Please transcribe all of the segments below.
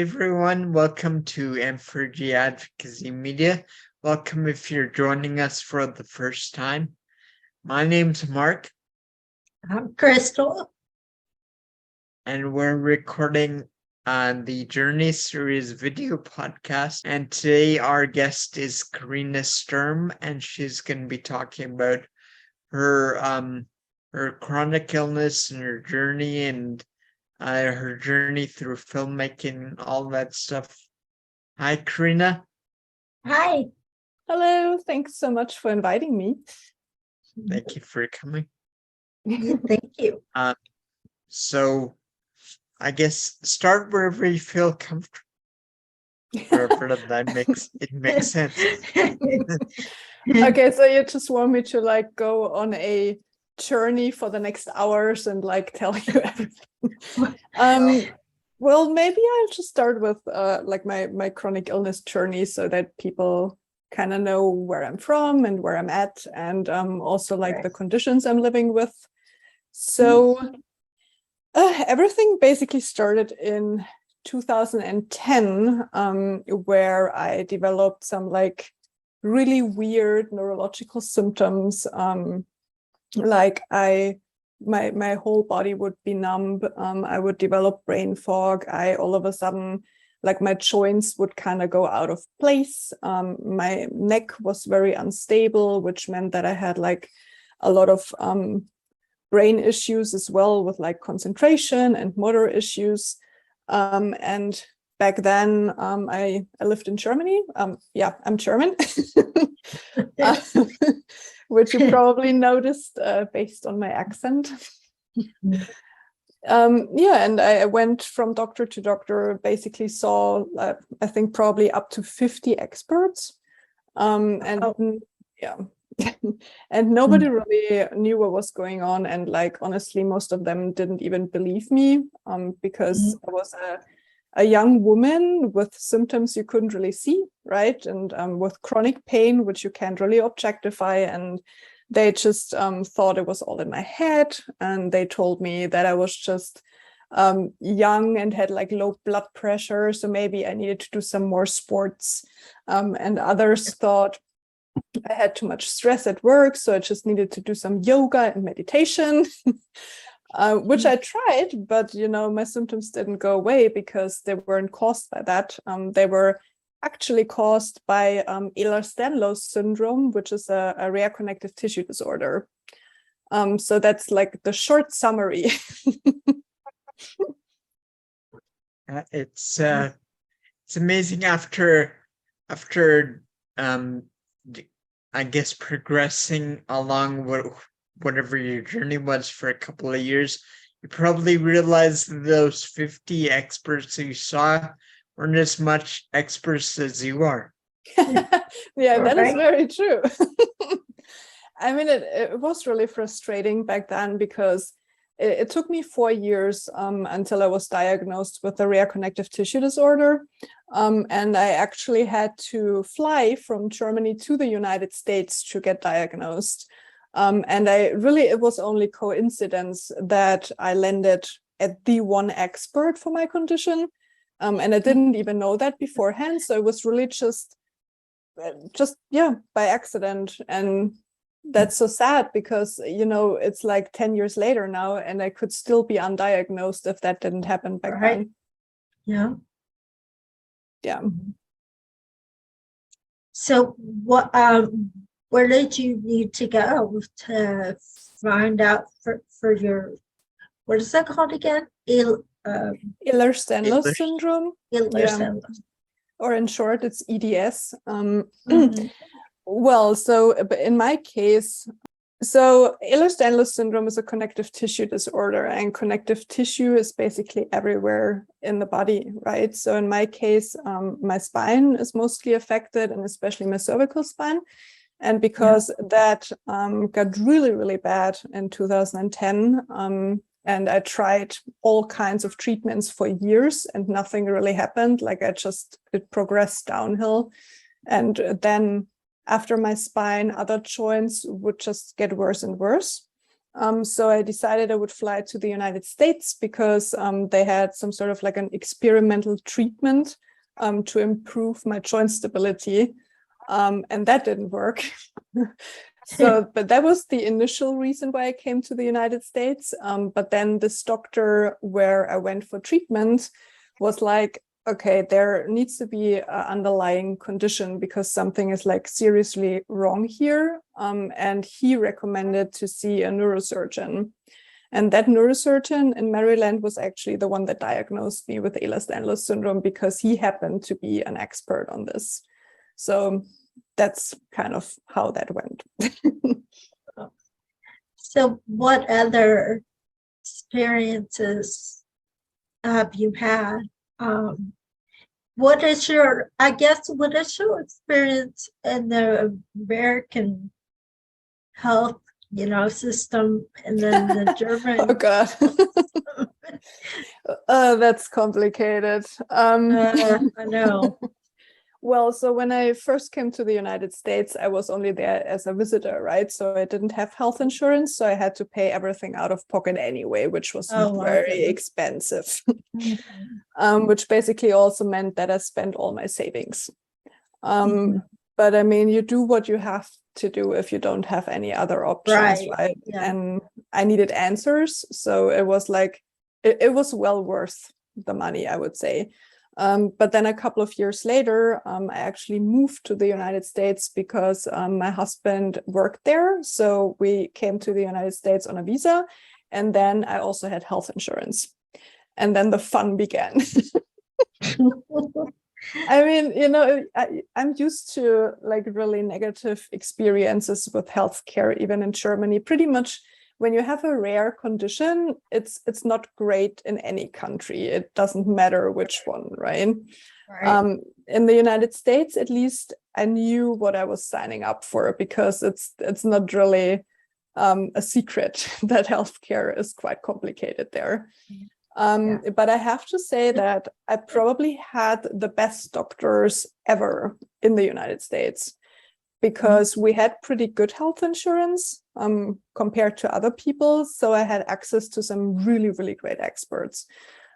Hey everyone, welcome to M4G Advocacy Media. Welcome if you're joining us for the first time. My name's Mark. I'm Crystal. And we're recording the Journey Series video podcast. And today our guest is Karina Sturm, and she's going to be talking about her chronic illness and her journey and her journey through filmmaking and all that stuff. Hi, Karina. Hi. Hello, thanks so much for inviting me. Thank you for coming. Thank you. So I guess start wherever you feel comfortable. Wherever that makes sense. Okay, so you just want me to go on a journey for the next hours and tell you everything. Well, maybe I'll just start with my chronic illness journey so that people kind of know where I'm from and where I'm at, and also the conditions I'm living with. So everything basically started in 2010, where I developed some really weird neurological symptoms. My whole body would be numb. I would develop brain fog. All of a sudden, my joints would kind of go out of place. My neck was very unstable, which meant that I had a lot of brain issues as well, with concentration and motor issues. And back then, I lived in Germany. I'm German, which you probably noticed based on my accent. And I went from doctor to doctor, basically saw, I think probably up to 50 experts. And nobody really knew what was going on. And honestly, most of them didn't even believe me, because I was a young woman with symptoms you couldn't really see, right? And with chronic pain, which you can't really objectify. And they just thought it was all in my head. And they told me that I was just young and had low blood pressure. So maybe I needed to do some more sports. And others thought I had too much stress at work, so I just needed to do some yoga and meditation, which I tried, but my symptoms didn't go away because they weren't caused by that. They were actually caused by Ehlers-Danlos syndrome, which is a rare connective tissue disorder. So that's the short summary. It's amazing after I guess progressing along whatever your journey was for a couple of years, you probably realized those 50 experts you saw weren't as much experts as you are. Yeah, that is very true. I mean, it was really frustrating back then because it took me 4 years until I was diagnosed with a rare connective tissue disorder. And I actually had to fly from Germany to the United States to get diagnosed. And it was only coincidence that I landed at the one expert for my condition. And I didn't even know that beforehand. So it was really just by accident. And that's so sad because, it's 10 years later now, and I could still be undiagnosed if that didn't happen back then. Yeah. Yeah. So what, where did you need to go to find out for your, what is that called again? Ehlers-Danlos syndrome. Ehlers-Danlos. Or in short, it's EDS. Well, so in my case, Ehlers-Danlos syndrome is a connective tissue disorder, and connective tissue is basically everywhere in the body, right? So in my case, my spine is mostly affected, and especially my cervical spine. And because that got really, really bad in 2010, and I tried all kinds of treatments for years and nothing really happened. It progressed downhill. And then after my spine, other joints would just get worse and worse. So I decided I would fly to the United States because they had some sort of like an experimental treatment to improve my joint stability. And that didn't work. But that was the initial reason why I came to the United States. But then this doctor where I went for treatment was like, okay, there needs to be an underlying condition because something is like seriously wrong here. And he recommended to see a neurosurgeon. And that neurosurgeon in Maryland was actually the one that diagnosed me with Ehlers-Danlos syndrome because he happened to be an expert on this. So that's kind of how that went. So what other experiences have you had? What is your experience in the American health, system, and then the German? Oh God. That's complicated. I know. Well, so when I first came to the United States, I was only there as a visitor, right? So I didn't have health insurance, so I had to pay everything out of pocket anyway, which was very expensive. Which basically also meant that I spent all my savings. But I mean, you do what you have to do if you don't have any other options, right? Yeah. And I needed answers, so it was like it was well worth the money, I would say. But then a couple of years later, I actually moved to the United States because my husband worked there. So we came to the United States on a visa. And then I also had health insurance. And then the fun began. I mean, I'm used to like really negative experiences with healthcare, even in Germany. Pretty much when you have a rare condition, it's not great in any country. It doesn't matter which one, right? In the United States, at least, I knew what I was signing up for because it's not really a secret that healthcare is quite complicated there. But I have to say that I probably had the best doctors ever in the United States because we had pretty good health insurance compared to other people. So I had access to some really, really great experts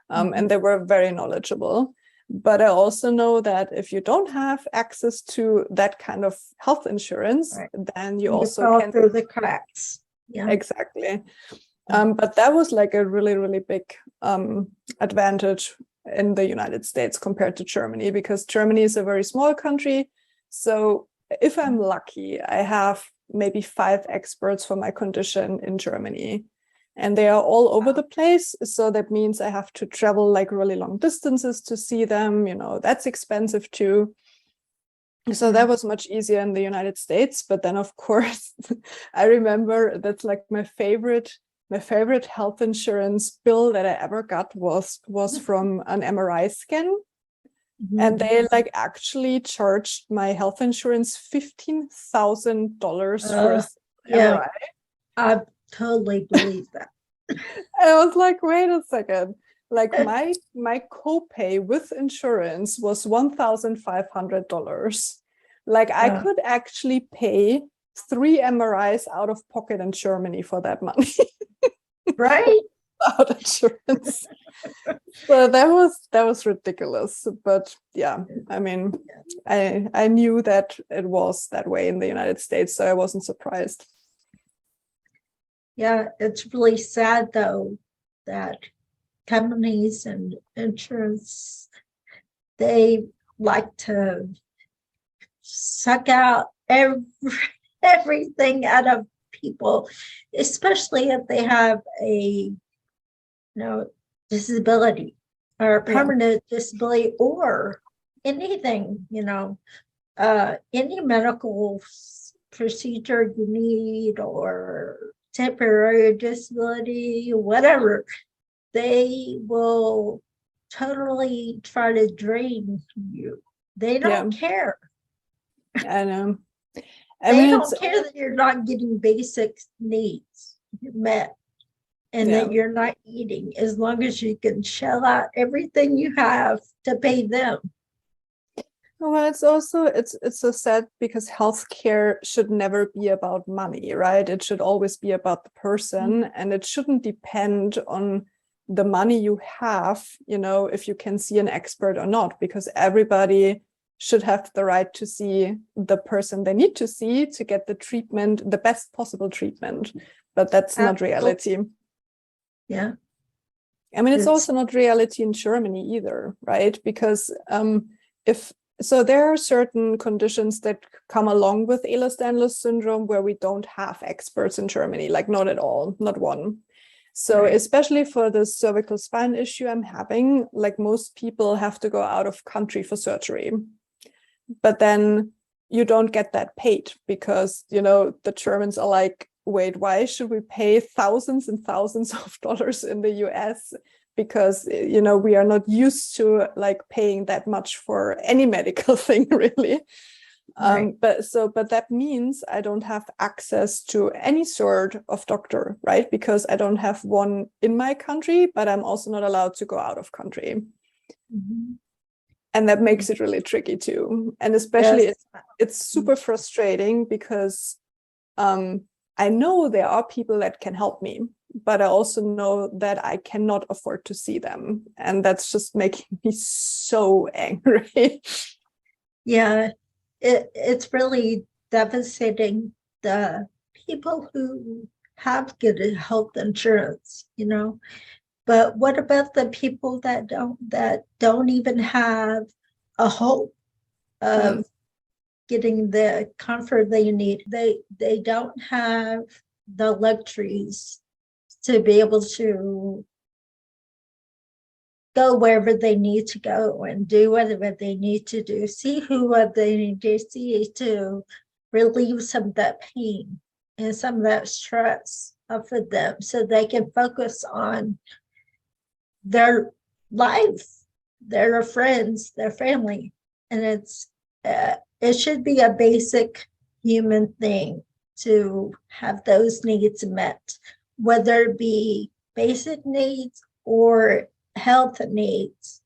and they were very knowledgeable. But I also know that if you don't have access to that kind of health insurance, then you also fall through the cracks. Yeah, exactly. But that was like a really, really big advantage in the United States compared to Germany, because Germany is a very small country. So if I'm lucky, I have maybe 5 experts for my condition in Germany, and they are all over the place. So that means I have to travel like really long distances to see them. That's expensive too. So that was much easier in the United States. But then, of course, I remember that's like my favorite health insurance bill that I ever got was from an MRI scan. And they like actually charged my health insurance $15,000 for MRI. I totally believe that. I was like, wait a second. Like my copay with insurance was $1,500. Like I could actually pay 3 MRIs out of pocket in Germany for that money. Right? Without insurance. So that was ridiculous. But yeah, I mean, I knew that it was that way in the United States, so I wasn't surprised. Yeah, it's really sad though that companies and insurance, they like to suck out everything out of people, especially if they have a disability or a permanent disability or anything, any medical procedure you need or temporary disability, whatever, they will totally try to drain you. They don't care. I know. They don't care that you're not getting basic needs met and that you're not eating, as long as you can shell out everything you have to pay them. Well, it's also it's so sad because healthcare should never be about money, right? It should always be about the person, and it shouldn't depend on the money you have, if you can see an expert or not, because everybody should have the right to see the person they need to see to get the treatment, the best possible treatment. But that's not reality. Yeah. I mean, it's It's- also not reality in Germany either, right? Because there are certain conditions that come along with Ehlers-Danlos syndrome where we don't have experts in Germany, like not at all, not one. So Right. especially for the cervical spine issue I'm having, like most people have to go out of country for surgery. But then you don't get that paid because, the Germans are like, wait, why should we pay thousands and thousands of dollars in the US? Because, we are not used to like paying that much for any medical thing, really. Right. But that means I don't have access to any sort of doctor, right? Because I don't have one in my country, but I'm also not allowed to go out of country. Mhm. And that makes it really tricky too. And especially Yes. it's super frustrating because I know there are people that can help me, but I also know that I cannot afford to see them. And that's just making me so angry. Yeah, it's really devastating the people who have good health insurance, But what about the people that don't even have a hope of getting the comfort they need? They don't have the luxuries to be able to go wherever they need to go and do whatever they need to do, see who they need to see to relieve some of that pain and some of that stress for them so they can focus on their life, their friends, their family. And it should be a basic human thing to have those needs met, whether it be basic needs or health needs.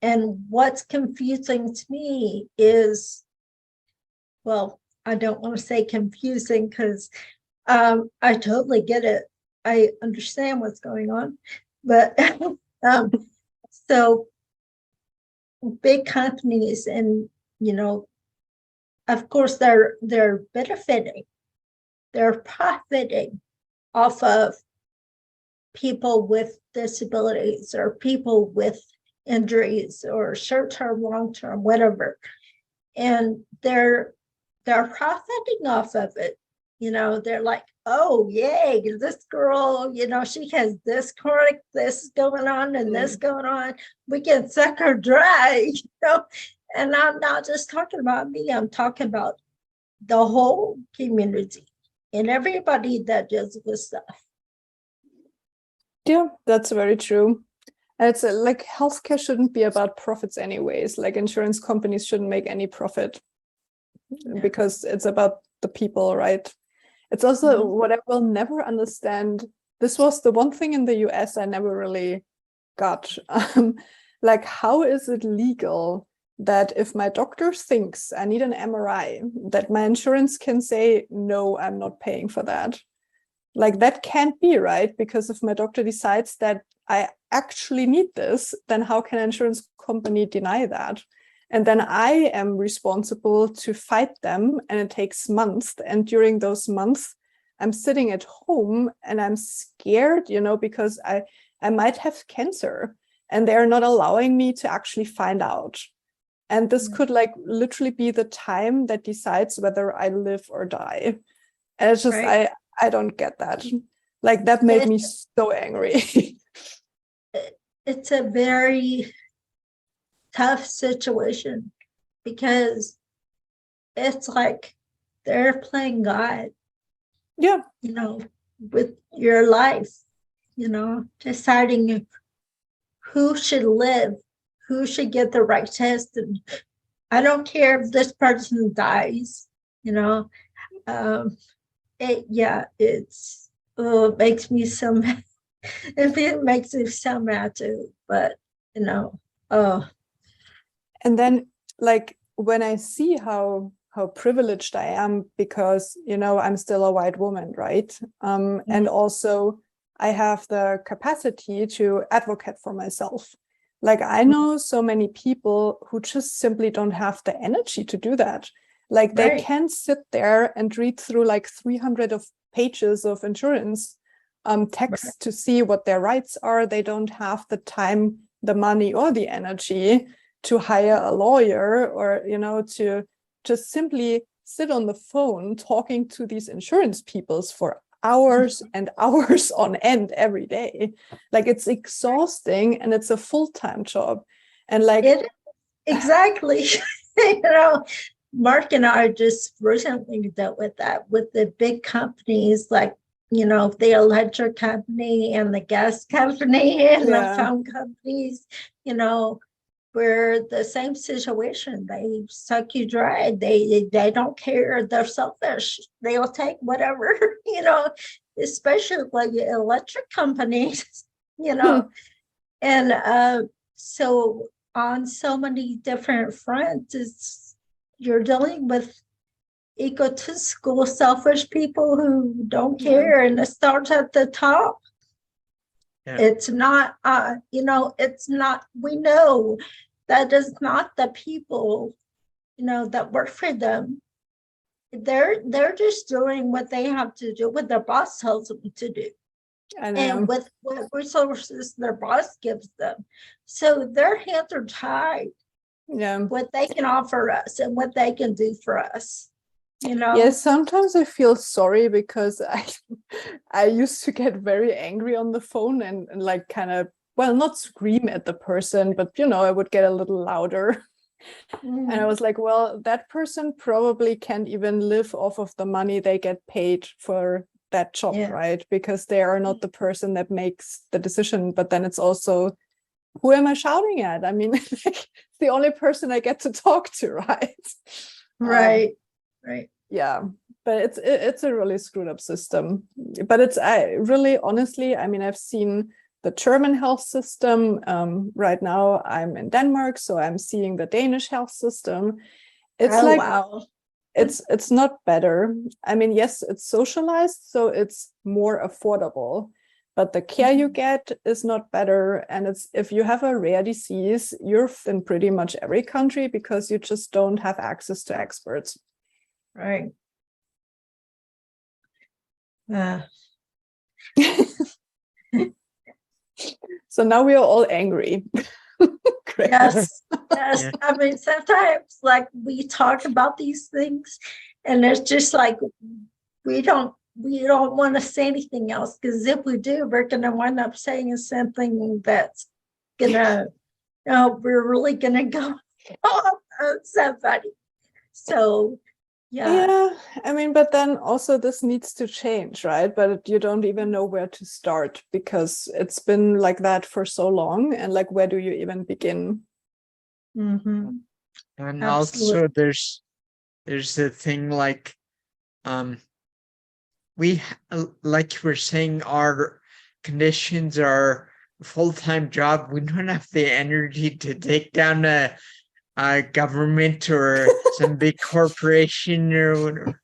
And what's confusing to me is, well, I don't want to say confusing because I totally get it. I understand what's going on, but so big companies and of course they're benefiting, they're profiting off of people with disabilities or people with injuries or short-term, long-term, whatever. And they're profiting off of it. They're like, oh, yay, this girl, she has this chronic, this going on and this going on. We can suck her dry, And I'm not just talking about me, I'm talking about the whole community and everybody that deals with stuff. Yeah, that's very true. And it's like healthcare shouldn't be about profits anyways. Like insurance companies shouldn't make any profit because it's about the people, right? It's also what I will never understand. This was the one thing in the US I never really got. Like, how is it legal that if my doctor thinks I need an MRI, that my insurance can say, no, I'm not paying for that? Like, that can't be, right? Because if my doctor decides that I actually need this, then how can an insurance company deny that? And then I am responsible to fight them, and it takes months. And during those months, I'm sitting at home and I'm scared, because I might have cancer and they're not allowing me to actually find out. And this could like literally be the time that decides whether I live or die. And it's just, Right. I don't get that. Like, that made me so angry. It's a very tough situation because it's like they're playing God, Yeah. with your life, deciding who should live, who should get the right test. And I don't care if this person dies, it makes me so mad. It makes me so mad too, but oh. And then, like, when I see how privileged I am, because I'm still a white woman, right? And also I have the capacity to advocate for myself. Like, I know so many people who just simply don't have the energy to do that. Like, they can sit there and read through like 300 of pages of insurance text to see what their rights are. They don't have the time, the money, or the energy to hire a lawyer, or to just simply sit on the phone talking to these insurance peoples for hours and hours on end every day. Like, it's exhausting, and it's a full-time job. And like, exactly. Mark and I just recently dealt with that with the big companies, like the electric company and the gas company and the phone companies, we're the same situation. They suck you dry. They don't care. They're selfish. They'll take whatever, especially like electric companies, And so on so many different fronts, you're dealing with egotistical, selfish people who don't care, and it starts at the top. It's not, it's not, we know that is not the people, that work for them. They're just doing what they have to do, what their boss tells them to do. And with what resources their boss gives them. So their hands are tied. What they can offer us and what they can do for us. Yes, sometimes I feel sorry, because I used to get very angry on the phone and like kind of, well, not scream at the person, but I would get a little louder. And I was like, well, that person probably can't even live off of the money they get paid for that job, right? Because they are not the person that makes the decision. But then it's also, who am I shouting at? I mean, like, the only person I get to talk to, right? Right. Yeah, but it's a really screwed up system. But really, honestly, I mean, I've seen the German health system. Right now I'm in Denmark, so I'm seeing the Danish health system. It's wow. It's not better. I mean, yes, it's socialized, so it's more affordable, but the care you get is not better. And it's, if you have a rare disease, you're in pretty much every country because you just don't have access to experts. Right. So now we are all angry. Yes. I mean, sometimes like we talk about these things and it's just like we don't want to say anything else, because if we do, we're going to wind up saying something that's gonna, we're really gonna go off on somebody. So yeah, I mean, but then also this needs to change, right? But you don't even know where to start, because it's been like that for so long, and like, where do you even begin? And also there's the thing, like we, like you were saying, our conditions are a full-time job. We don't have the energy to take down a government or some big corporation or whatever.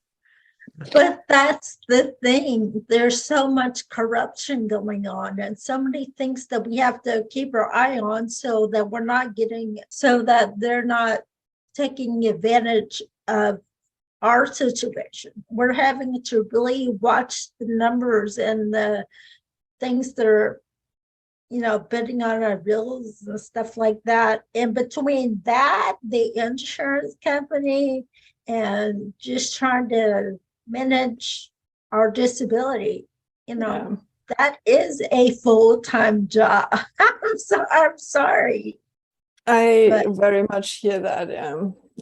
But that's the thing. There's so much corruption going on and so many things that we have to keep our eye on, so that we're not so that they're not taking advantage of our situation. We're having to really watch the numbers and the things that are, bidding on our bills and stuff like that. And between that, the insurance company, and just trying to manage our disability, that is a full-time job. I'm sorry. I very much hear that.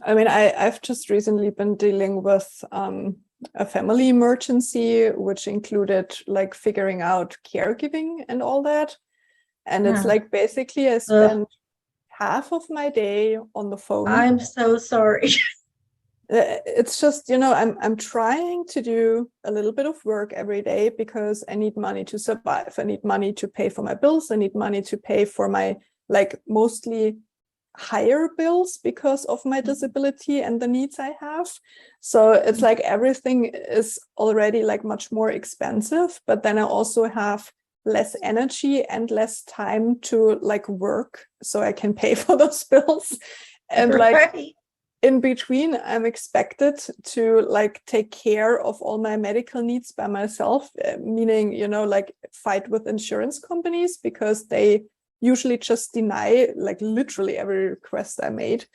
I mean, I've just recently been dealing with a family emergency, which included like figuring out caregiving and all that. And it's like, basically I spend half of my day on the phone. I'm so sorry. It's just, I'm trying to do a little bit of work every day because I need money to survive. I need money to pay for my bills. I need money to pay for my, like, mostly higher bills because of my disability and the needs I have. So it's like everything is already like much more expensive, but then I also have less energy and less time to like work so I can pay for those bills. And like in between, I'm expected to like take care of all my medical needs by myself, meaning, you know, like fight with insurance companies because they usually just deny like literally every request I made.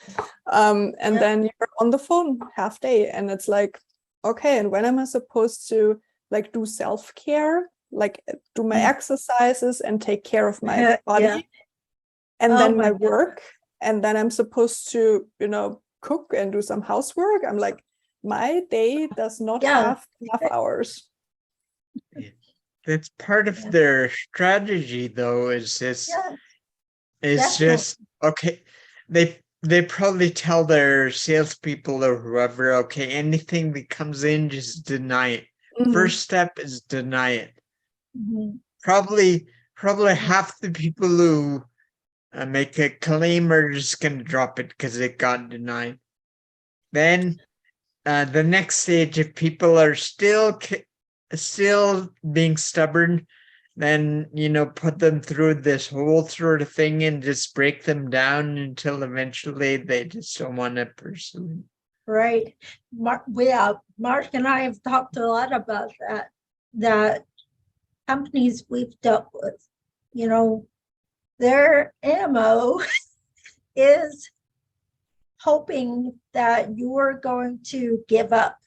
And then you're on the phone half day and it's like, okay, and when am I supposed to like do self-care, like do my exercises and take care of my body and then my work? And then I'm supposed to, you know, cook and do some housework. I'm like, my day does not have enough hours. That's part of their strategy, though, is this is just okay. They probably tell their salespeople or whoever, okay, anything that comes in, just deny it. First step is deny it. Probably half the people who make a claim are just gonna drop it because it got denied. Then the next stage, if people are still being stubborn, then, you know, put them through this whole sort of thing and just break them down until eventually they just don't want to pursue it. Right. Mark and I have talked a lot about that companies we've dealt with, you know, their MO is hoping that you are going to give up,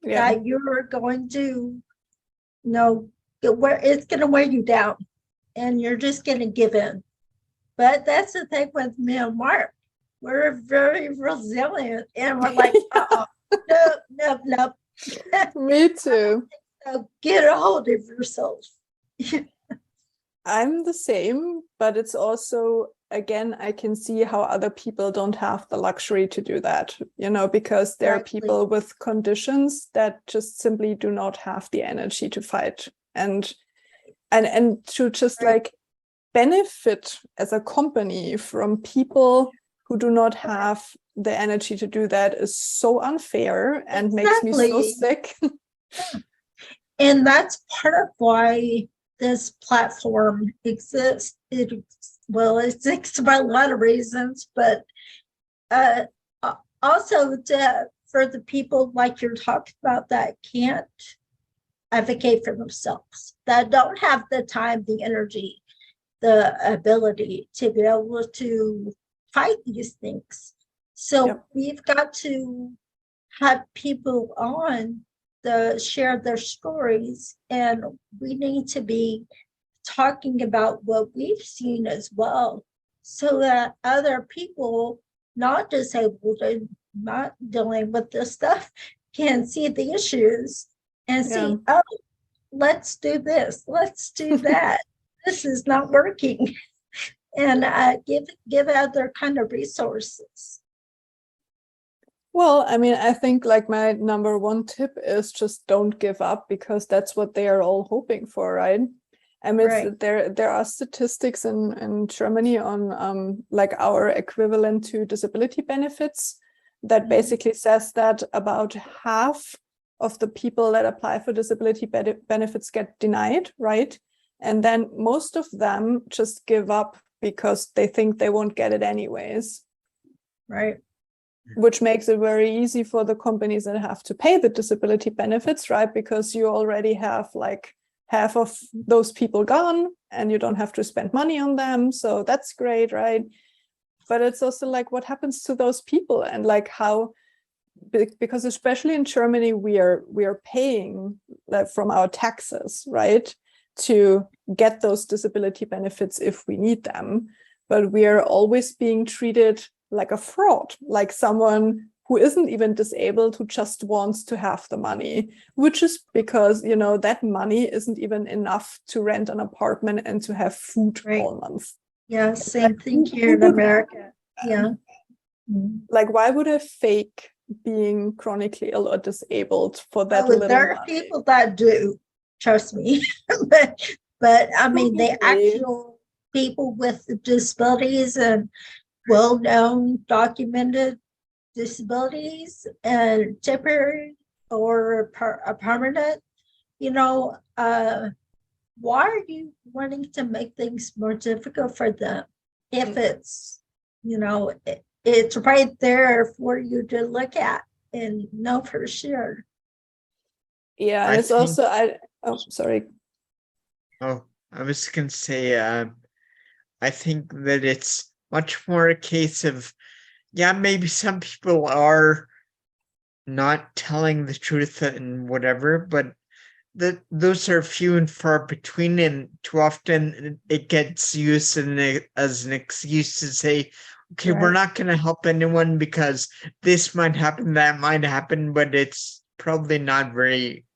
that you're going to, you know, it's going to wear you down and you're just going to give in. But that's the thing with me and Mark. We're very resilient and we're like, no. Me too. So get a hold of yourself. I'm the same, but it's also, again, I can see how other people don't have the luxury to do that, you know, because there are people with conditions that just simply do not have the energy to fight and to just like benefit as a company from people who do not have the energy to do that is so unfair and makes me so sick. And that's part of why this platform exists. It exists by a lot of reasons, but also for the people like you're talking about that can't advocate for themselves, that don't have the time, the energy, the ability to be able to fight these things. So we've got to have people on share their stories, and we need to be talking about what we've seen as well, so that other people not disabled and not dealing with this stuff can see the issues and see, oh, let's do this, let's do that. This is not working, and give other kind of resources. Well, I mean, I think like my number one tip is just don't give up, because that's what they are all hoping for, right? I mean, there are statistics in Germany on like our equivalent to disability benefits that basically says that about half of the people that apply for disability benefits get denied, right? And then most of them just give up because they think they won't get it anyways. Right. Which makes it very easy for the companies that have to pay the disability benefits, right? Because you already have like half of those people gone and you don't have to spend money on them. So that's great, right? But it's also like, what happens to those people, and like how, because especially in Germany, we are paying like from our taxes, right, to get those disability benefits if we need them. But we are always being treated like a fraud, like someone who isn't even disabled, who just wants to have the money, which is because, you know, that money isn't even enough to rent an apartment and to have food all month. Yeah, same thing here in America. Yeah. Like, why would I fake being chronically ill or disabled for that little there are money? people that do, trust me. but I mean, the actual people with disabilities and well-known documented disabilities and temporary or a permanent, you know, why are you wanting to make things more difficult for them if it's, you know, it's right there for you to look at and know for sure. Yeah, and I it's think, also oh, sorry. oh, I was going to say, I think that it's much more a case of, yeah, maybe some people are not telling the truth and whatever, but those are few and far between, and too often it gets used as an excuse to say, okay, we're Right. not going to help anyone because this might happen, that might happen, but it's probably not very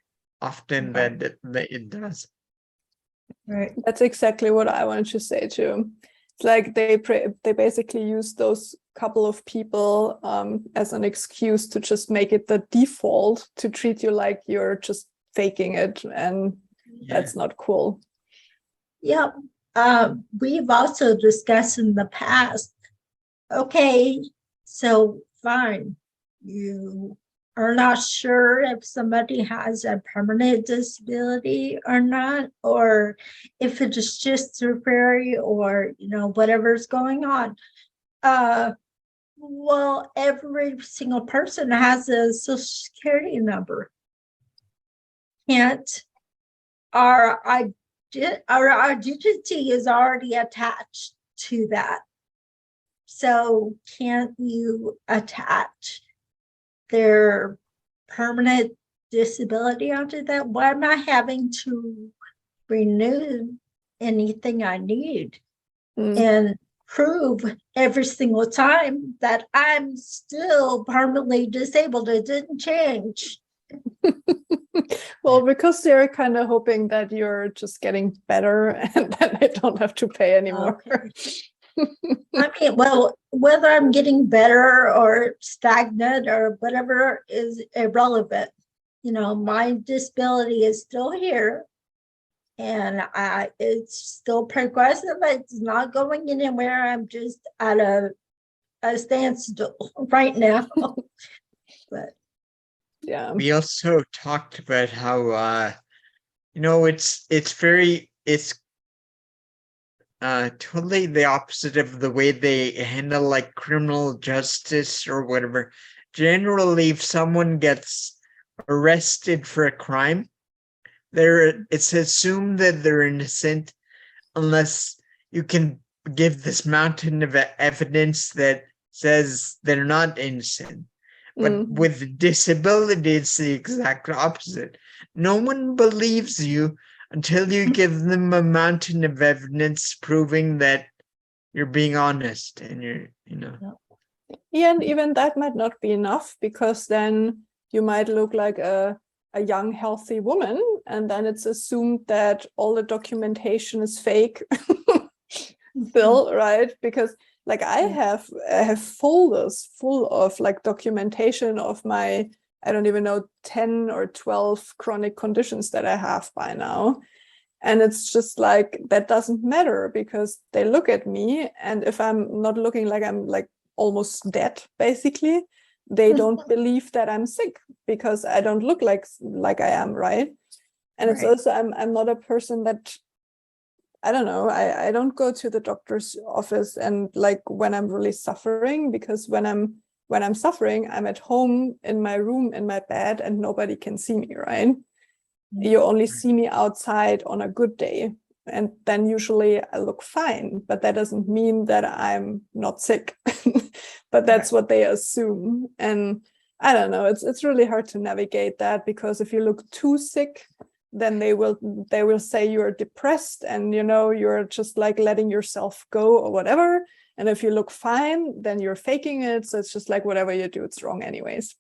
often Right. that it does. Right. That's exactly what I wanted to say too. It's like they basically use those couple of people as an excuse to just make it the default to treat you like you're just faking it, and that's not cool. Yeah. We've also discussed in the past, okay, so fine, you are not sure if somebody has a permanent disability or not, or if it is just temporary, or, you know, whatever's going on. Well, every single person has a social security number. Can't our identity is already attached to that. So can't you attach their permanent disability onto that? Why am I having to renew anything I need and prove every single time that I'm still permanently disabled? It didn't change. Well, because they're kind of hoping that you're just getting better and then they don't have to pay anymore. Okay. I mean, well, whether I'm getting better or stagnant or whatever is irrelevant. You know, my disability is still here, and it's still progressive. It's not going anywhere. I'm just at a standstill right now. But Yeah. We also talked about how it's totally the opposite of the way they handle like criminal justice or whatever. Generally, if someone gets arrested for a crime, it's assumed that they're innocent unless you can give this mountain of evidence that says they're not innocent. But with disability, it's the exact opposite. No one believes you until you give them a mountain of evidence proving that you're being honest and Yeah, and even that might not be enough, because then you might look like a young, healthy woman, and then it's assumed that all the documentation is fake still, right? Because like I have folders full of like documentation of my, I don't even know, 10 or 12 chronic conditions that I have by now. And it's just like, that doesn't matter, because they look at me, and if I'm not looking like I'm like almost dead, basically, they don't believe that I'm sick, because I don't look like I am, right? And it's also, I'm not a person that, I don't know, I don't go to the doctor's office and like when I'm really suffering, because when I'm suffering, I'm at home in my room, in my bed, and nobody can see me, right? You only see me outside on a good day, and then usually I look fine, but that doesn't mean that I'm not sick. But that's what they assume. And I don't know, it's really hard to navigate that, because if you look too sick, then they will say you're depressed, and you're just like letting yourself go or whatever. And if you look fine, then you're faking it. So it's just like whatever you do, it's wrong anyways.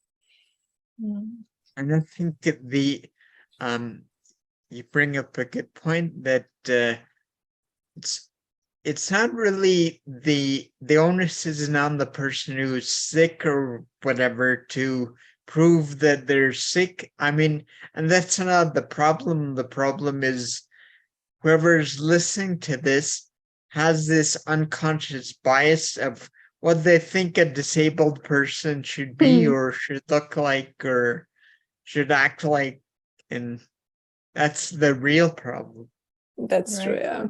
And I think that you bring up a good point that it's not really the onus isn't on the person who's sick or whatever to prove that they're sick. I mean, and that's not the problem. The problem is whoever's listening to this has this unconscious bias of what they think a disabled person should be Hmm. or should look like or should act like, and that's the real problem. That's true, Right. yeah.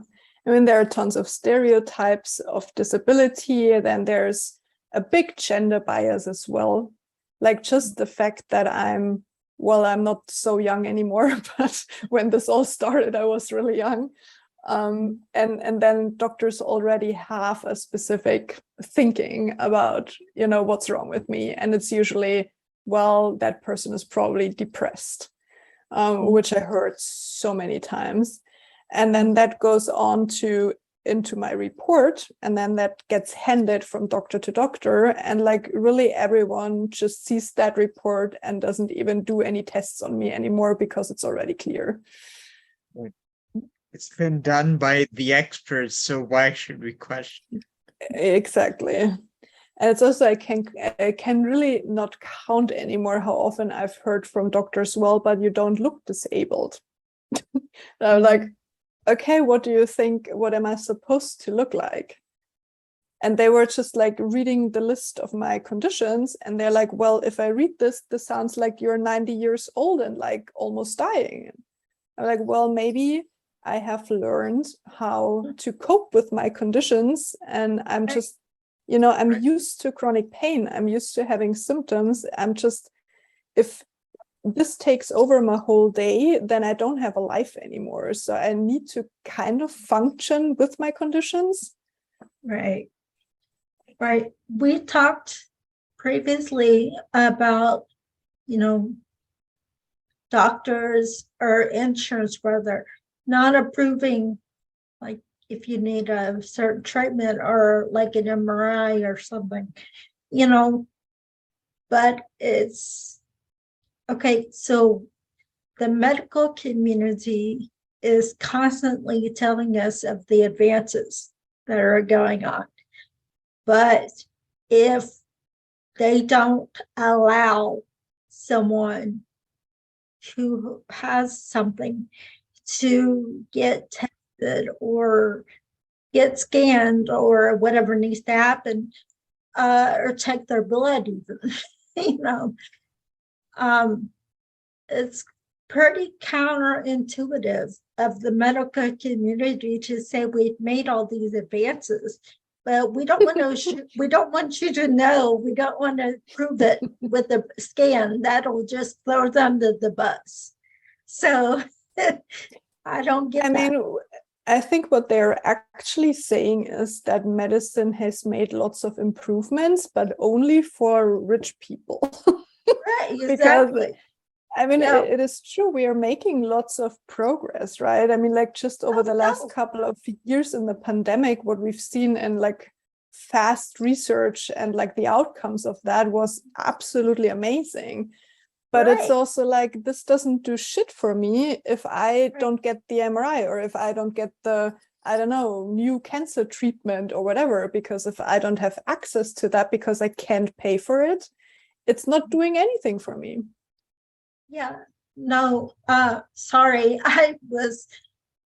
I mean, there are tons of stereotypes of disability, then there's a big gender bias as well. Like just the fact that I'm not so young anymore, but when this all started, I was really young. And then doctors already have a specific thinking about, what's wrong with me. And it's usually, well, that person is probably depressed, which I heard so many times. And then that goes on into my report, and then that gets handed from doctor to doctor, and like really everyone just sees that report and doesn't even do any tests on me anymore because it's already clear. It's been done by the experts, so why should we question? Exactly. And it's also I can really not count anymore how often I've heard from doctors, well, but you don't look disabled. I'm like, okay, what do you think? What am I supposed to look like? And they were just like reading the list of my conditions, and they're like, well, if I read this sounds like you're 90 years old and like almost dying. I'm like, well, maybe I have learned how to cope with my conditions, and I'm just, I'm used to chronic pain. I'm used to having symptoms. I'm just, if this takes over my whole day, then I don't have a life anymore. So I need to kind of function with my conditions. Right. Right. We talked previously about, doctors or insurance rather not approving, like if you need a certain treatment or like an MRI or something, but it's okay. So the medical community is constantly telling us of the advances that are going on. But if they don't allow someone who has something to get tested or get scanned or whatever needs to happen, or check their blood even, you know, it's pretty counterintuitive of the medical community to say we've made all these advances, but we don't want to we don't want you to know, we don't want to prove it with a scan. That'll just throw them to the bus. So I don't get that. mean, I think what they're actually saying is that medicine has made lots of improvements, but only for rich people. Right, exactly. Because I mean, it is true. We are making lots of progress, right? I mean, like just over the last couple of years in the pandemic, what we've seen in like fast research and like the outcomes of that was absolutely amazing. But it's also like, this doesn't do shit for me if I don't get the MRI or if I don't get the, I don't know, new cancer treatment or whatever, because if I don't have access to that because I can't pay for it, it's not doing anything for me. Yeah, no, sorry. I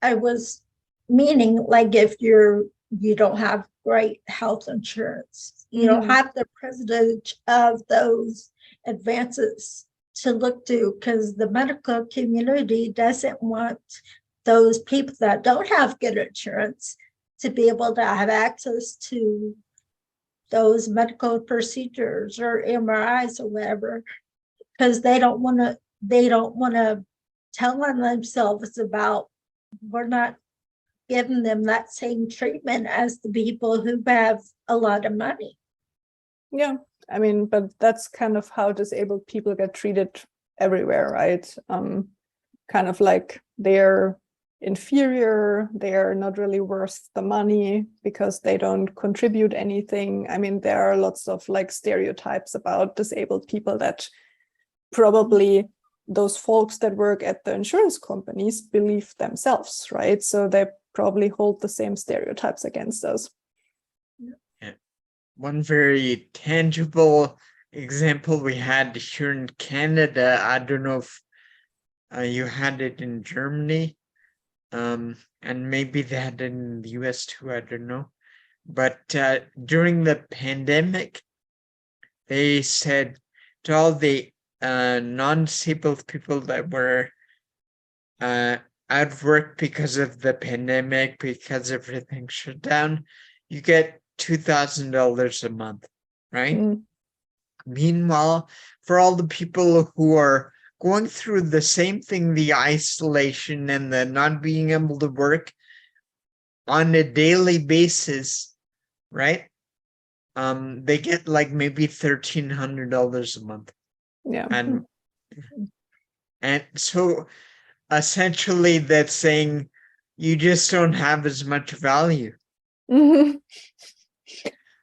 was meaning like if you don't have great health insurance, you don't have the privilege of those advances to look to, because the medical community doesn't want those people that don't have good insurance to be able to have access to those medical procedures or MRIs or whatever, because they don't want to tell on themselves about, we're not giving them that same treatment as the people who have a lot of money. Yeah, I mean, but that's kind of how disabled people get treated everywhere, right? Kind of like they're inferior, they're not really worth the money because they don't contribute anything. I mean, there are lots of like stereotypes about disabled people that probably those folks that work at the insurance companies believe themselves, right? So they probably hold the same stereotypes against us. One very tangible example we had here in Canada, I don't know if you had it in Germany, and maybe they had it in the US too, I don't know. But during the pandemic, they said to all the non-disabled people that were out of work because of the pandemic, because everything shut down, you get $2,000 a month, right? Mm. Meanwhile, for all the people who are going through the same thing, the isolation and the not being able to work on a daily basis, right? They get like maybe $1,300 a month. Yeah. And so essentially that's saying you just don't have as much value. Mhm.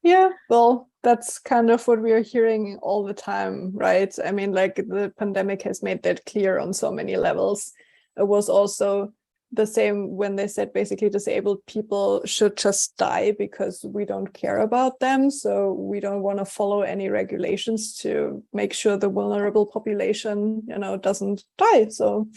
Yeah, well, that's kind of what we are hearing all the time, right? I mean, like the pandemic has made that clear on so many levels. It was also the same when they said basically disabled people should just die because we don't care about them. So we don't want to follow any regulations to make sure the vulnerable population, doesn't die. So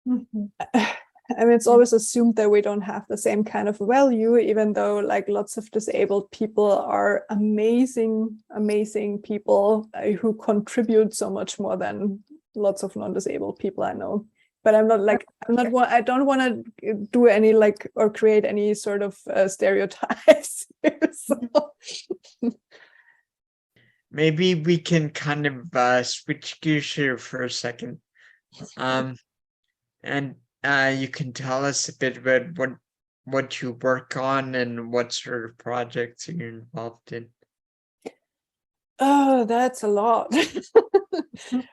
I mean, it's always assumed that we don't have the same kind of value, even though like lots of disabled people are amazing, amazing people who contribute so much more than lots of non-disabled people I know. But I don't want to do any or create any sort of stereotypes. So. Maybe we can kind of switch gears here for a second. And you can tell us a bit about what you work on and what sort of projects you're involved in. Oh, that's a lot.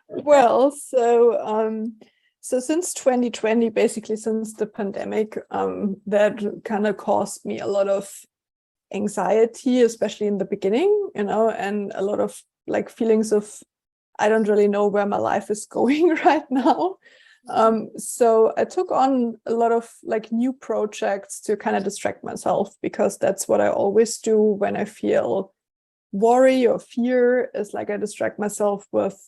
Well, so since 2020, basically since the pandemic, that kind of caused me a lot of anxiety, especially in the beginning, and a lot of like feelings of I don't really know where my life is going right now. So I took on a lot of like new projects to kind of distract myself, because that's what I always do when I feel worry or fear, is like I distract myself with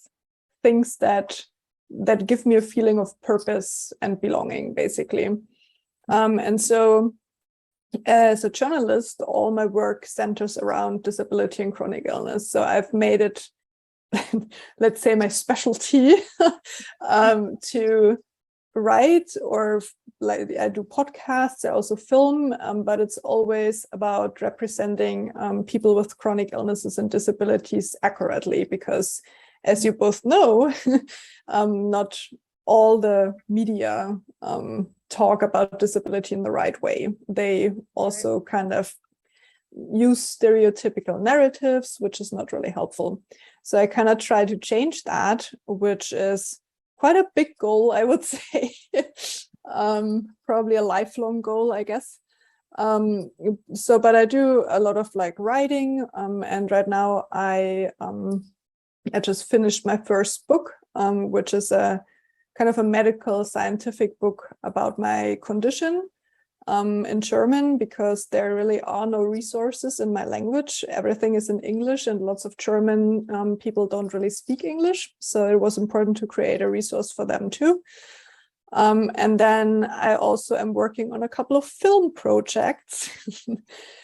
things that give me a feeling of purpose and belonging, basically. And so as a journalist, all my work centers around disability and chronic illness. So I've made it, let's say, my specialty to write, or like I do podcasts, I also film, but it's always about representing people with chronic illnesses and disabilities accurately, because as you both know, not all the media talk about disability in the right way. They also kind of use stereotypical narratives, which is not really helpful. So I kind of try to change that, which is quite a big goal, I would say. Probably a lifelong goal, I guess. But I do a lot of like writing, and right now I just finished my first book, which is a kind of a medical scientific book about my condition, in German, because there really are no resources in my language. Everything is in English, and lots of German people don't really speak English. So it was important to create a resource for them too. And then I also am working on a couple of film projects,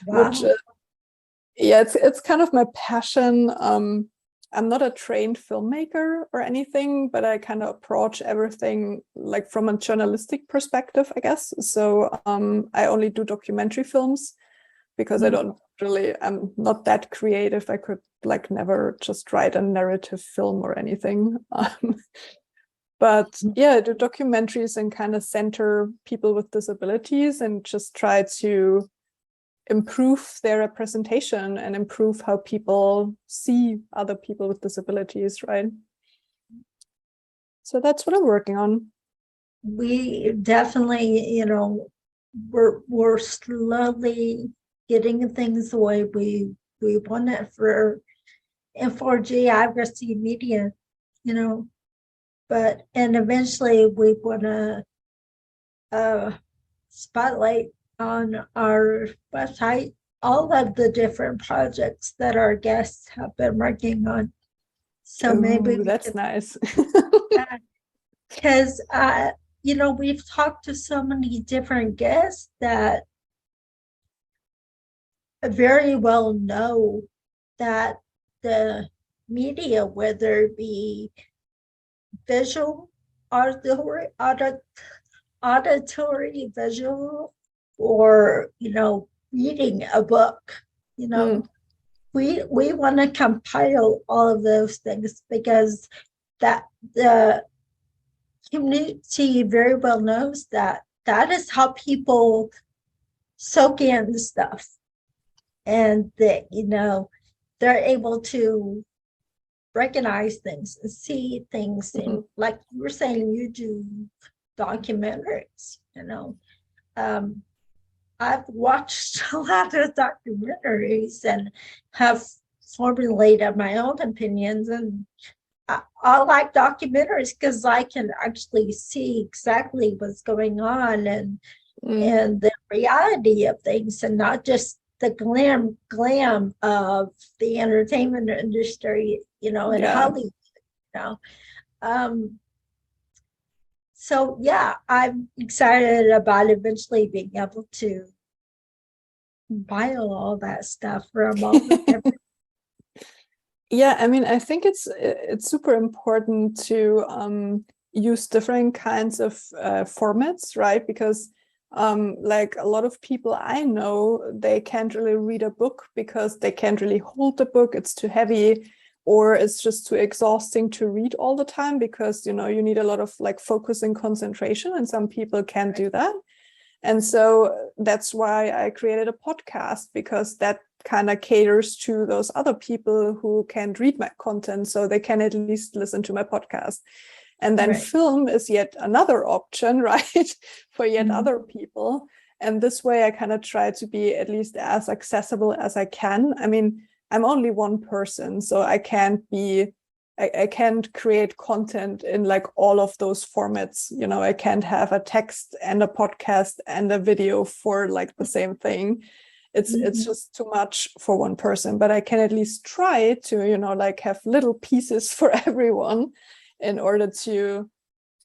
Wow. which, it's kind of my passion. I'm not a trained filmmaker or anything, but I kind of approach everything like from a journalistic perspective, I guess. So I only do documentary films because I'm not that creative. I could like never just write a narrative film or anything. But yeah, I do documentaries and kind of center people with disabilities and just try to improve their representation and improve how people see other people with disabilities, right? So that's what I'm working on. We definitely, we're slowly getting things the way we want it for N4G Advocacy Media, and eventually we want to spotlight on our website all of the different projects that our guests have been working on. So maybe that's nice. Because we've talked to so many different guests that very well know that the media, whether it be visual, auditory, visual, or reading a book, Mm, we want to compile all of those things because that the community very well knows that that is how people soak in stuff, and that they're able to recognize things and see things. mhm. And like you were saying, you do documentaries. I've watched a lot of documentaries and have formulated my own opinions, and I like documentaries because I can actually see exactly what's going on, Mm, and the reality of things, and not just the glam of the entertainment industry, in yeah. Hollywood. You know. Um, so yeah, I'm excited about eventually being able to compile all that stuff from all the different. Yeah, I mean, I think it's super important to use different kinds of formats, right? Because like a lot of people I know, they can't really read a book because they can't really hold the book. It's too heavy, or it's just too exhausting to read all the time because you need a lot of like focus and concentration, and some people can't do that. And so that's why I created a podcast, because that kind of caters to those other people who can't read my content, so they can at least listen to my podcast. And then Right. film is yet another option, right, for yet Mhm. other people. And this way I kind of try to be at least as accessible as I can. I mean, I'm only one person, so I can't create content in like all of those formats. I can't have a text and a podcast and a video for like the same thing. It's Mhm. just too much for one person, but I can at least try to, like have little pieces for everyone in order to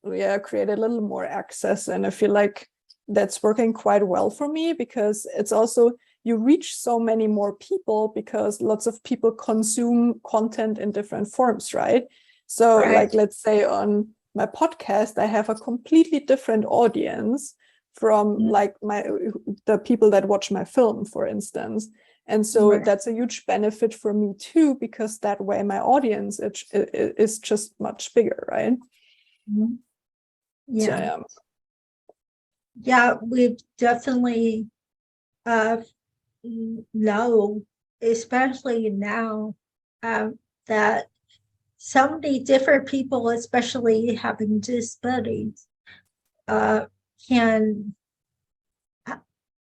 create a little more access. And I feel like that's working quite well for me, because it's also, you reach so many more people because lots of people consume content in different forms, right? So Right. like, let's say on my podcast, I have a completely different audience from Mhm. like the people that watch my film, for instance. And so Right. that's a huge benefit for me too, because that way my audience is just much bigger, right? Mhm. So Yeah. yeah. Yeah, we've definitely uh know, especially now, that so many different people, especially having disabilities, uh, can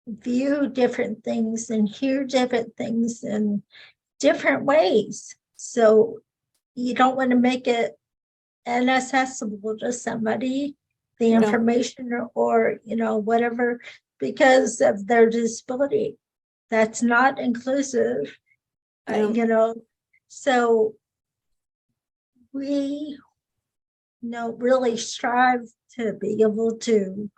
view different things and hear different things in different ways. So you don't want to make it inaccessible to somebody, the Yeah. information or whatever, because of their disability. That's not inclusive, Yeah. so we really strive to be able to,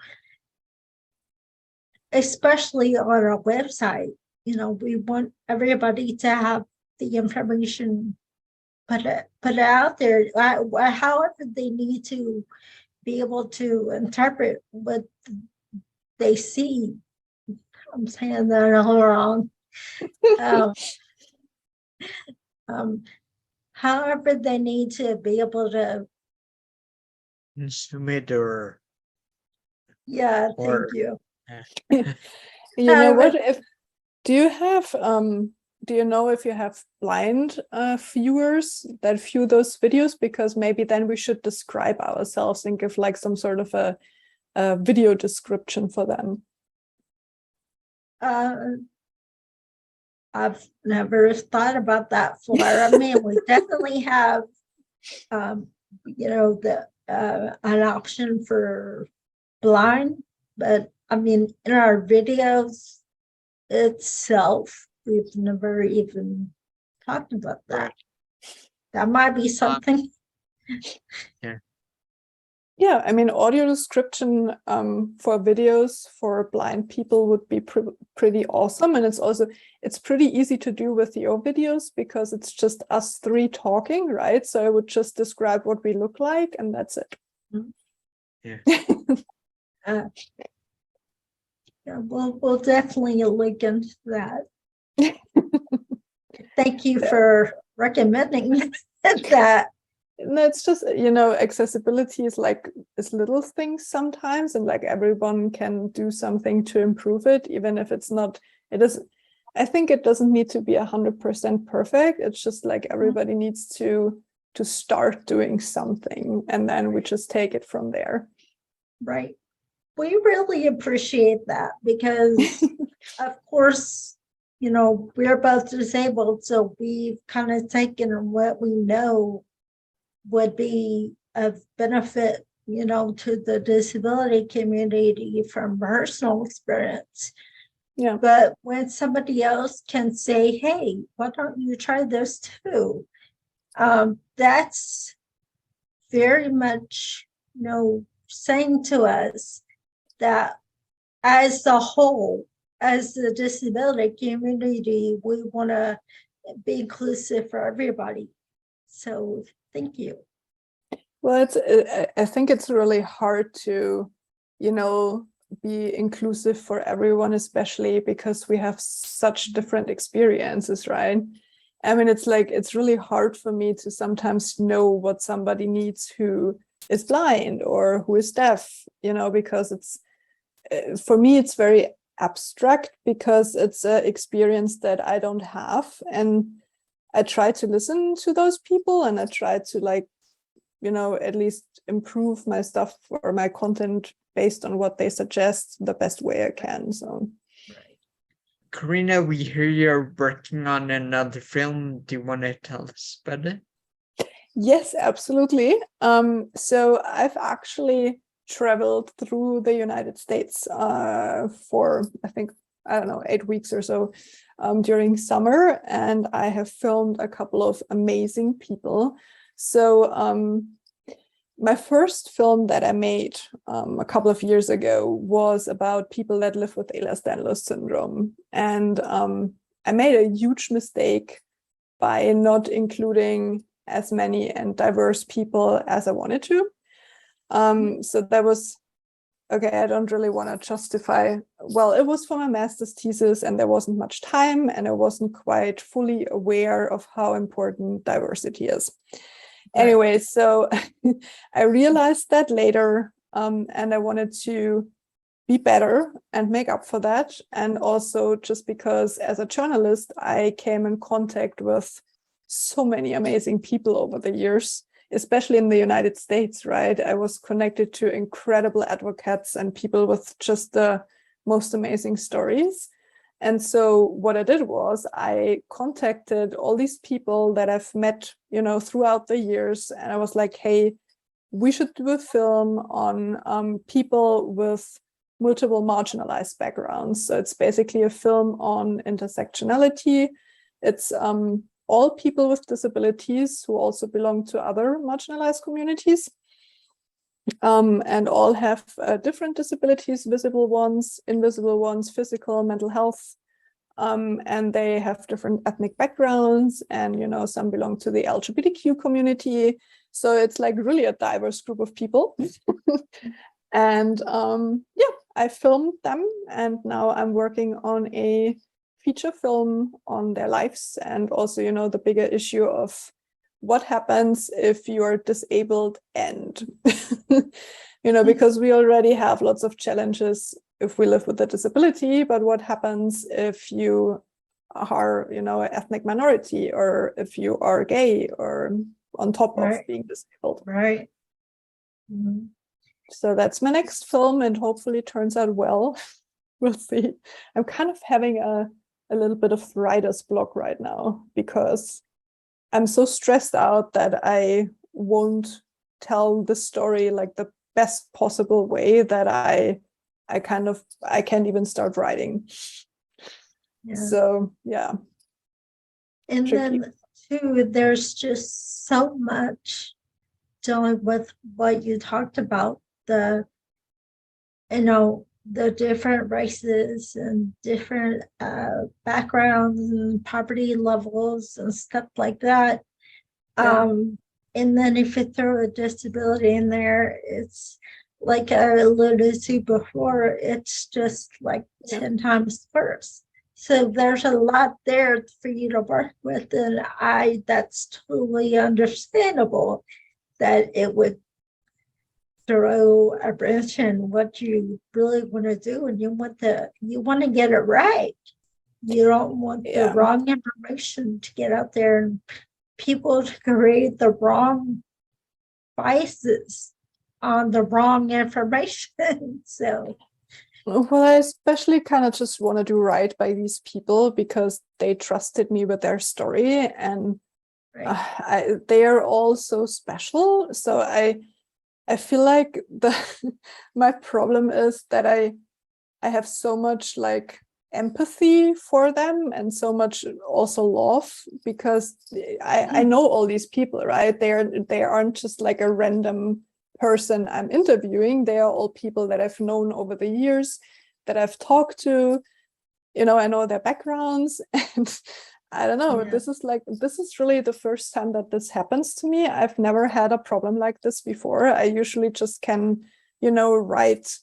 especially on our website, we want everybody to have the information, put it out there, however they need to be able to interpret what they see. I'm saying that all wrong. Um, um, however they need to be able to. Consume it or Yeah, or thank you. You know what? However, If do you know if you have blind viewers that view those videos? Because maybe then we should describe ourselves and give like some sort of a video description for them. uh, I've never thought about that before. I mean, we definitely have, the an option for blind, but I mean, in our videos itself, we've never even talked about that. right. That might be Um, something. yeah. Yeah, I mean, audio description for videos for blind people would be pretty awesome. And it's pretty easy to do with your videos because it's just us three talking, right? So I would just describe what we look like and that's it. Yeah. Yeah, we'll definitely look into that. Thank you for recommending that. No, it's just, you know, accessibility is like is little things sometimes, and like everyone can do something to improve it, even if it's not, it is, I think it doesn't need to be 100% perfect. It's just like everybody needs to start doing something, and then we just take it from there. Right. We really appreciate that because, of course, you know, we're both disabled, so we've kind of taken what we know would be of benefit, you know, to the disability community from personal experience. Yeah. But when somebody else can say, hey, why don't you try this too? That's very much, you know, saying to us that as a whole, as the disability community, we want to be inclusive for everybody. So thank you. Well, I think it's really hard to, you know, be inclusive for everyone, especially because we have such different experiences, right? I mean, it's like, it's really hard for me to sometimes know what somebody needs who is blind or who is deaf, you know, because it's, for me, it's very abstract because it's an experience that I don't have. And I try to listen to those people and I try to, like, you know, at least improve my stuff or my content based on what they suggest the best way I can. So, Right. Karina, we hear you're working on another film. Do you want to tell us about it? yes, absolutely. So I've actually traveled through the United States for, I think, I don't know, 8 weeks or so during summer, and I have filmed a couple of amazing people. So my first film that I made a couple of years ago was about people that live with Ehlers-Danlos syndrome. And I made a huge mistake by not including as many and diverse people as I wanted to. So that was, okay, I don't really want to justify, well, it was for my master's thesis and there wasn't much time and I wasn't quite fully aware of how important diversity is. Right. Anyway, so I realized that later and I wanted to be better and make up for that. And also just because as a journalist, I came in contact with so many amazing people over the years, especially in the United States, right? I was connected to incredible advocates and people with just the most amazing stories. And so what I did was I contacted all these people that I've met, you know, throughout the years. And I was like, hey, we should do a film on people with multiple marginalized backgrounds. So it's basically a film on intersectionality. It's all people with disabilities who also belong to other marginalized communities. And all have different disabilities, visible ones, invisible ones, physical, mental health. And they have different ethnic backgrounds and, you know, some belong to the LGBTQ community. So it's like really a diverse group of people. And yeah, I filmed them and now I'm working on a feature film on their lives and also, you know, the bigger issue of what happens if you're disabled and, you know, because we already have lots of challenges if we live with a disability, but what happens if you are, you know, an ethnic minority or if you are gay or on top of being disabled. Right. Mm-hmm. So that's my next film and hopefully it turns out well. We'll see. I'm kind of having a little bit of writer's block right now because I'm so stressed out that I won't tell the story like the best possible way that I can't even start writing. Yeah. So yeah. And tricky. Then too, there's just so much dealing with what you talked about, the different races and different backgrounds and poverty levels and stuff like that. Yeah. And then if you throw a disability in there, it's like I alluded to before, it's just like 10 times worse. So there's a lot there for you to work with, and that's totally understandable that it would throw a wrench in what you really want to do, and you want to get it right. You don't want the wrong information to get out there and people to create the wrong biases on the wrong information. So well, I especially kind of just want to do right by these people because they trusted me with their story, and they are all so special. So I feel like my problem is that I have so much like empathy for them and so much also love, because I know all these people, right? They aren't just like a random person I'm interviewing. They are all people that I've known over the years, that I've talked to. I know their backgrounds, and I don't know. This is really the first time that this happens to me. I've never had a problem like this before. I usually just can, write.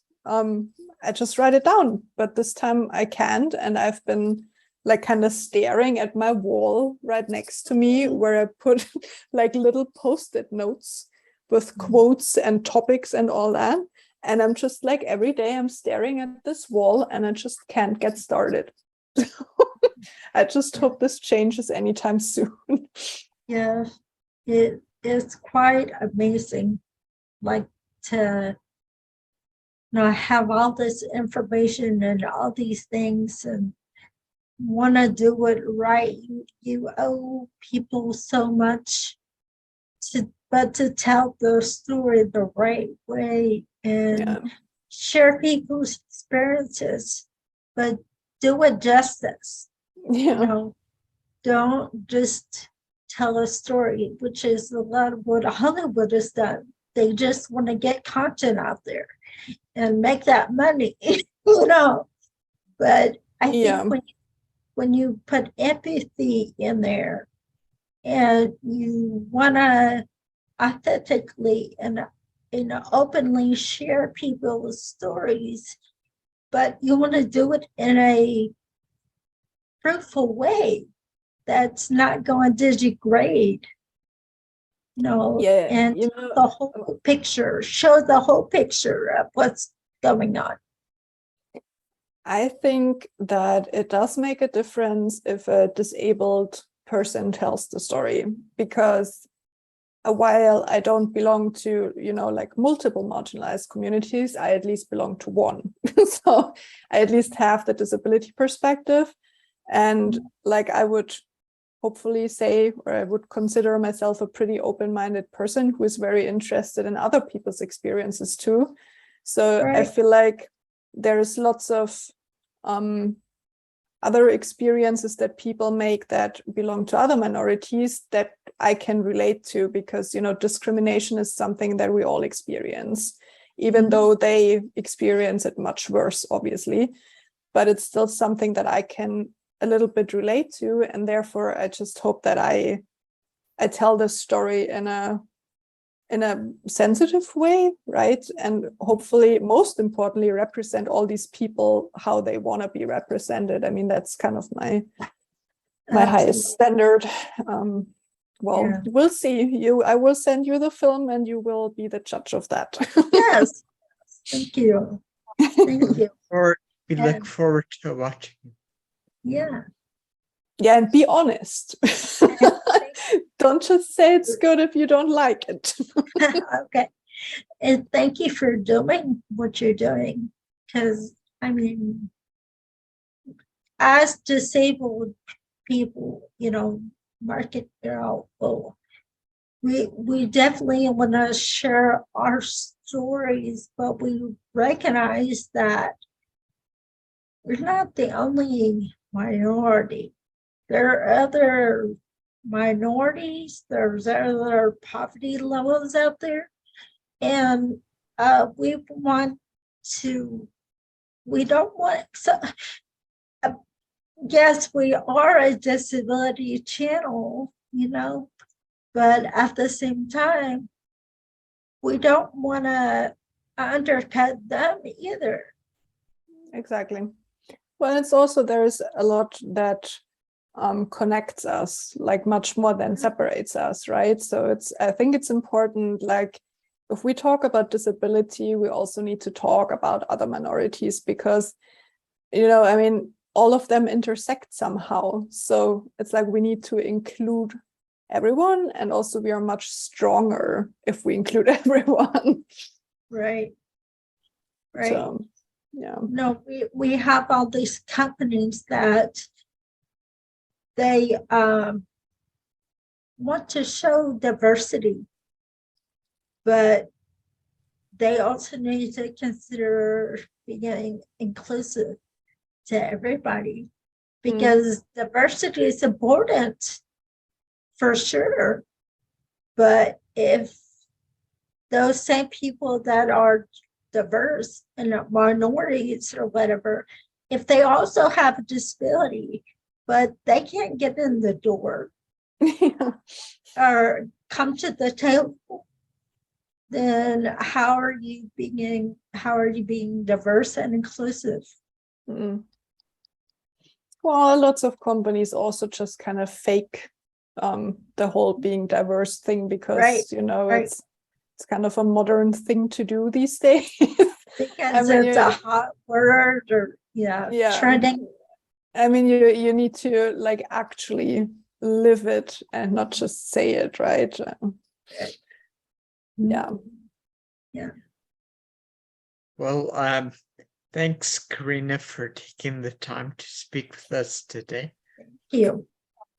I just write it down, but this time I can't, and I've been like kind of staring at my wall right next to me, where I put like little post-it notes with quotes and topics and all that. And I'm just like, every day I'm staring at this wall and I just can't get started. I just hope this changes anytime soon. Yeah, it is quite amazing, like to have all this information and all these things and want to do it right. You owe people so much but to tell the story the right way and share people's experiences, but do it justice. Don't just tell a story, which is a lot of what Hollywood has done. They just want to get content out there and make that money, But I think when you put empathy in there and you want to authentically and openly share people's stories, but you want to do it in a fruitful way that's not going to degrade, and the whole picture, show the whole picture of what's going on. I think that it does make a difference if a disabled person tells the story, because while I don't belong to, like multiple marginalized communities, I at least belong to one. So I at least have the disability perspective. And like I would hopefully say, or I would consider myself a pretty open-minded person who is very interested in other people's experiences too. So I feel like there's lots of other experiences that people make that belong to other minorities that I can relate to, because, discrimination is something that we all experience, even though they experience it much worse, obviously, but it's still something that I can a little bit relate to. And therefore, I just hope that I tell this story in a sensitive way, right? And hopefully, most importantly, represent all these people how they want to be represented. I mean, that's kind of my highest standard. We'll see. I will send you the film and you will be the judge of that. Yes. Thank you. Thank you. We look forward to watching. Yeah. Yeah, and be honest. Don't just say it's good if you don't like it. Okay. And thank you for doing what you're doing. Because, I mean, as disabled people, market girl, we definitely want to share our stories, but we recognize that we're not the only minority. There are other minorities, there's other poverty levels out there. And we don't want, so yes, we are a disability channel, but at the same time, we don't want to undercut them either. Exactly. Well, it's also, there's a lot that connects us, like much more than separates us, right? So I think it's important, like, if we talk about disability, we also need to talk about other minorities because, I mean, all of them intersect somehow. So it's like we need to include everyone, and also we are much stronger if we include everyone. Right. So, yeah. No, we have all these companies that they want to show diversity, but they also need to consider being inclusive to everybody, because diversity is important for sure. But if those same people that are diverse and minorities or whatever, if they also have a disability, but they can't get in the door or come to the table, then how are you being diverse and inclusive? Well, lots of companies also just kind of fake the whole being diverse thing because it's kind of a modern thing to do these days. Because it's a hot word, or trending. I mean, you need to like actually live it and not just say it, right? Yeah. Well, thanks, Karina, for taking the time to speak with us today. Thank you.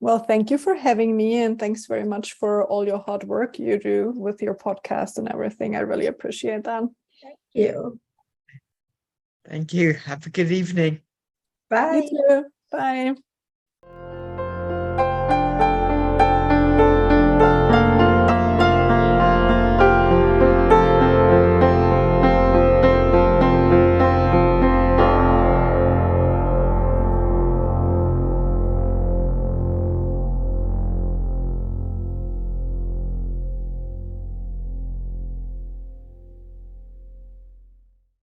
Well, thank you for having me, and thanks very much for all your hard work you do with your podcast and everything. I really appreciate that. Thank you. Thank you. Have a good evening. Bye. You too. Bye.